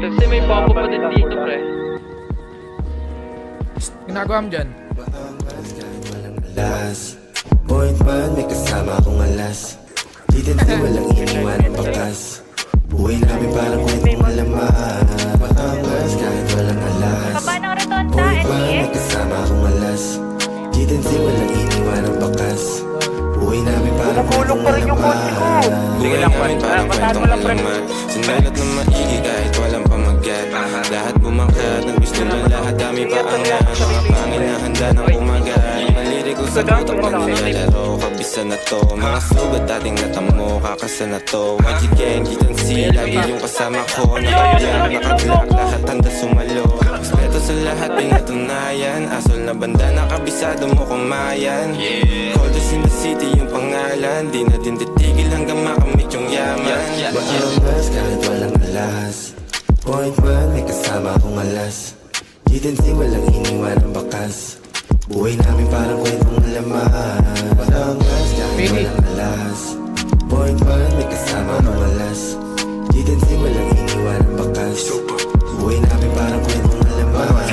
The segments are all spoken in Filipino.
Kasi may pop-up pa din dito, pre. Ginagawa mo dyan? Alas, point man, may kasama akong alas. Di din di walang iniwan ang bakas. Buhay namin parang kwentong malaman. Maangas kahit walang alas. Baba ng rotonda, Point man, may NTX. kasama akong alas. Di din di walang iniwan ang bakas. Buhay namin parang kwentong malaman. Buhay namin parang kwentong alamat. Sinulat ng maigi kahit walang pamagat. Lahat bumangkat, ang gusto ng lahat kami paangat. Mga pangil na handa ng umagat. Malirik ko sa buto pag nilalaro. Kabisa na to, mga sugat dating natamo. Kakasa na to, YG gang, gitansi. Lagi yung kasama ko. Nakabiyak, nakaglak, lahat handa sumalo. Respeto sa lahat, pinatunayan. Asol na banda, nakabisado mo kumayan. Coldest in the city yung pangalan. Di na din titigil hanggang makamit yung yaman. Maangas kahit walang alas. Point man, may kasama akong alas. Di din di walang iniwan ang bakas. Buhay namin parang kwentong malaman. Maangas kahit walang alas. Point man, may kasama akong alas. Di din di walang iniwan ang bakas. Buhay namin parang kwentong malaman.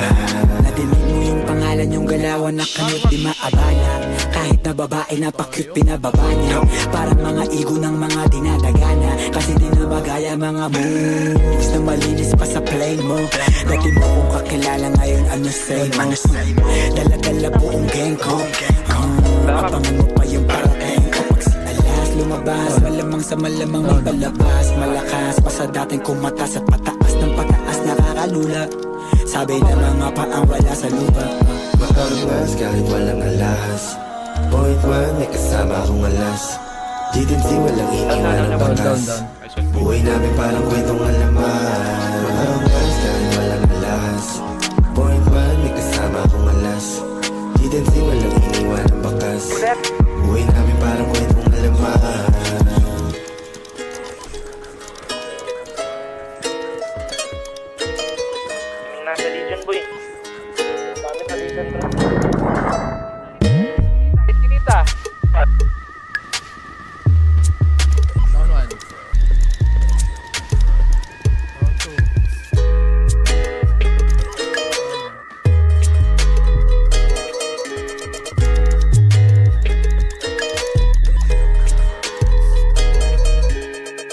Nadinig mo yung pangalan yung galawan na kanot di maabala. Kahit na babae na pa-cute pinababa niya. Parang mga igo ng mga dinadagana. Kasi di na magaya mga moves na malinis pa sa play mo. Dati mo kong kakilala ngayon ano say mo. Dala-dala buong gang ko. Abangan mo pa yung parating kapag si alas lumabas. Malamang sa malamang may palabas. Malakas pa sa dating kumatas at pataas ng pataas nakakalula. Sabi na mga paang wala sa lupa. Maangas kahit walang alas. Point man, may kasama akong alas. Di din di walang iniwan ang bakas. Buhay namin parang kwentong alaman. Maangas kahit walang alas. Point man, may kasama akong alas. Di din di walang iniwan ang bakas. Buhay namin parang kwentong alaman. Nasa Legion, boy. Dami sa Legion, bro.